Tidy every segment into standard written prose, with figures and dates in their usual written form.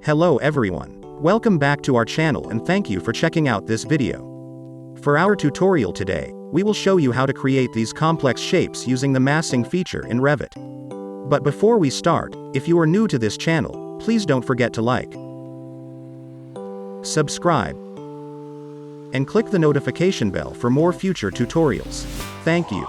Hello everyone. Welcome back to our channel and thank you for checking out this video. For our tutorial today, we will show you how to create these complex shapes using the massing feature in Revit. But before we start, if you are new to this channel, please don't forget to like, subscribe, and click the notification bell for more future tutorials. Thank you.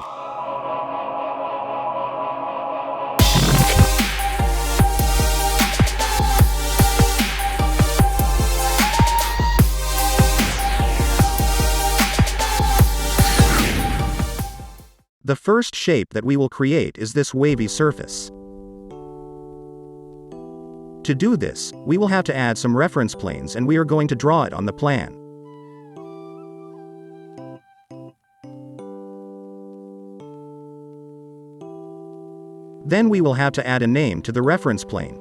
The first shape that we will create is this wavy surface. To do this, we will have to add some reference planes and we are going to draw it on the plan. Then we will have to add a name to the reference plane.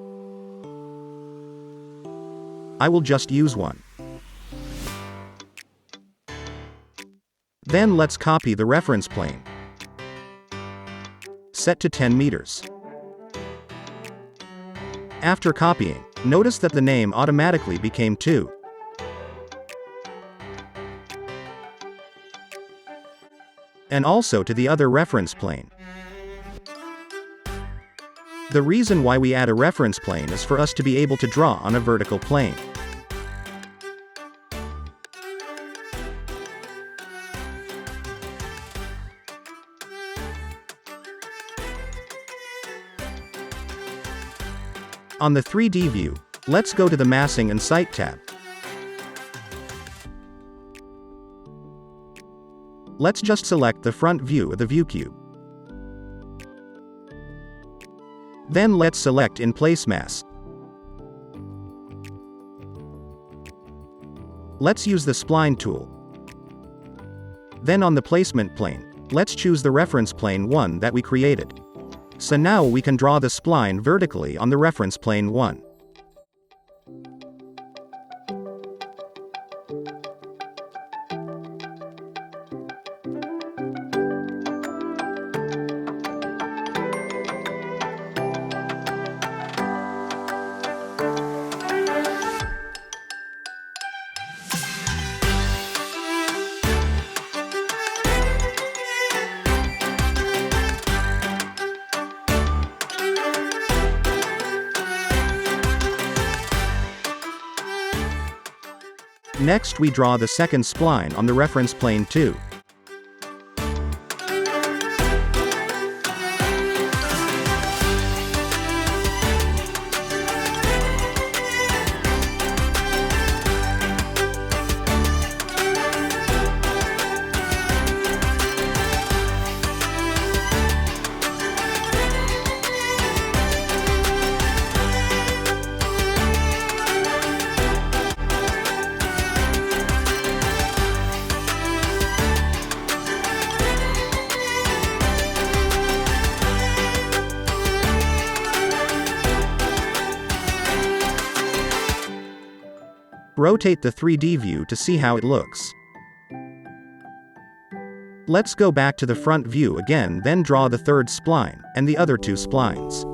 I will just use one. Then let's copy the reference plane. Set to 10 meters. After copying, notice that the name automatically became 2. And also to the other reference plane. The reason why we add a reference plane is for us to be able to draw on a vertical plane. On the 3D view, let's go to the Massing and Site tab. Let's just select the front view of the view cube. Then let's select In Place Mass. Let's use the Spline tool. Then on the placement plane, let's choose the reference plane 1 that we created. So now we can draw the spline vertically on the reference plane 1. Next we draw the second spline on the reference plane 2. Rotate the 3D view to see how it looks. Let's go back to the front view again, then draw the third spline, and the other 2 splines.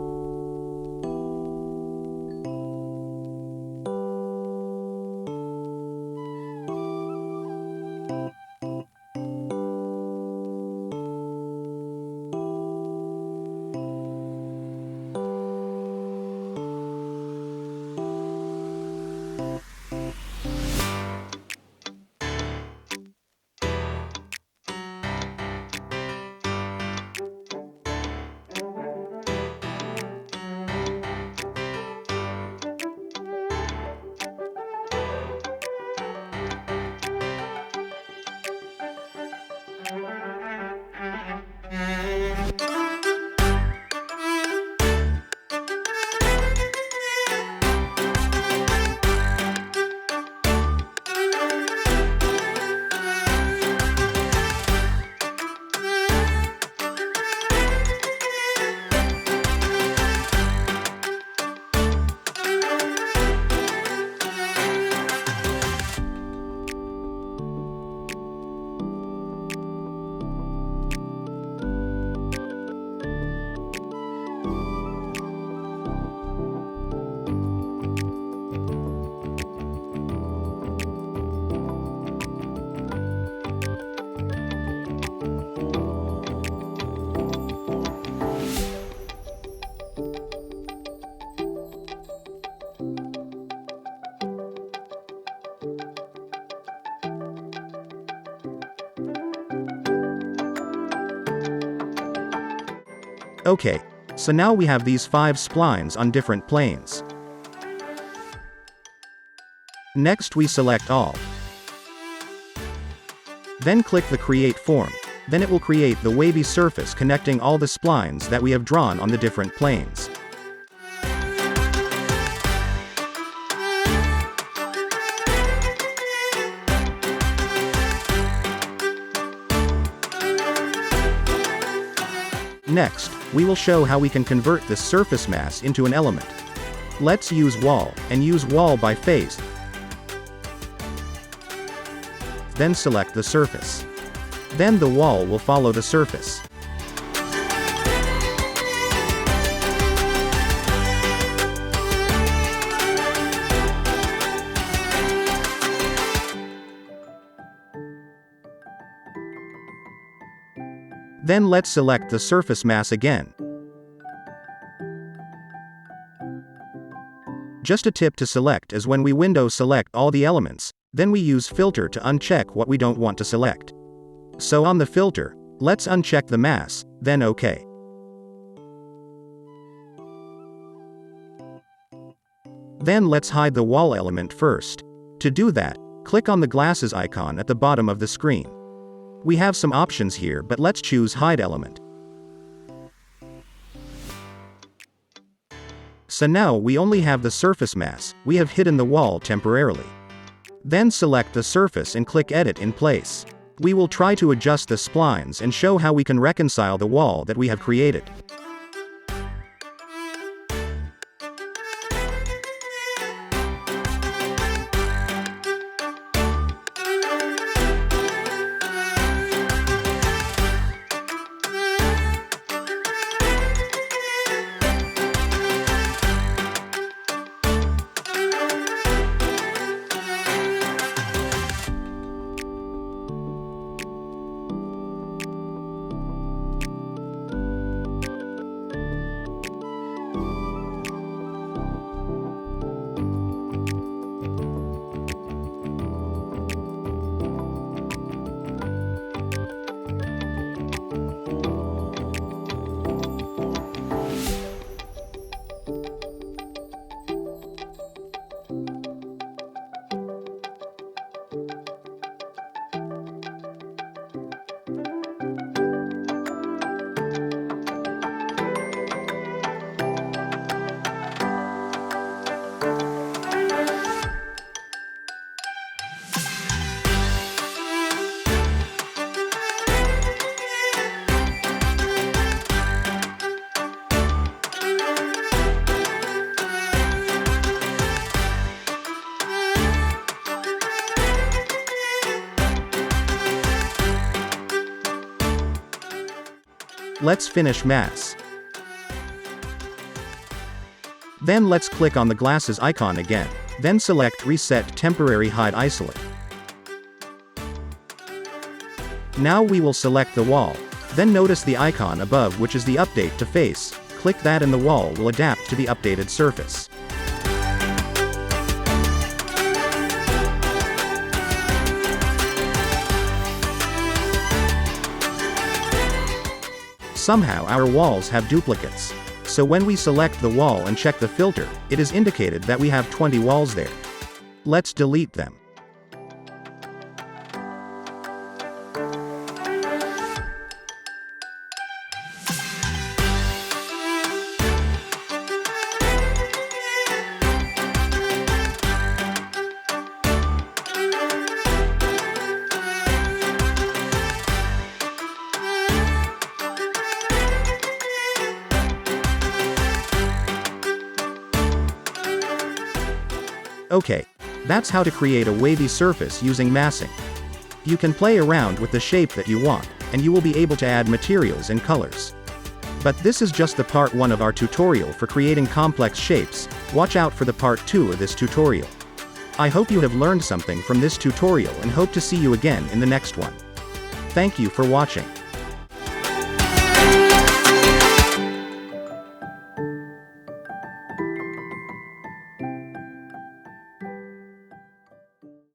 Okay, so now we have these 5 splines on different planes. Next we select all. Then click the Create Form. Then it will create the wavy surface connecting all the splines that we have drawn on the different planes. Next, we will show how we can convert this surface mass into an element. Let's use Wall, and use Wall by Face. Then select the surface. Then the wall will follow the surface. Then let's select the surface mass again. Just a tip to select is when we window select all the elements, then we use filter to uncheck what we don't want to select. So on the filter, let's uncheck the mass, then OK. Then let's hide the wall element first. To do that, click on the glasses icon at the bottom of the screen. We have some options here, but let's choose Hide Element. So now we only have the surface mass, we have hidden the wall temporarily. Then select the surface and click Edit in place. We will try to adjust the splines and show how we can reconcile the wall that we have created. Let's finish mass. Then let's click on the glasses icon again. Then select Reset Temporary Hide Isolate. Now we will select the wall. Then notice the icon above, which is the Update to Face. Click that and the wall will adapt to the updated surface. Somehow our walls have duplicates. So when we select the wall and check the filter, it is indicated that we have 20 walls there. Let's delete them. Okay, that's how to create a wavy surface using massing. You can play around with the shape that you want, and you will be able to add materials and colors. But this is just the part 1 of our tutorial for creating complex shapes. Watch out for the part 2 of this tutorial. I hope you have learned something from this tutorial and hope to see you again in the next one. Thank you for watching.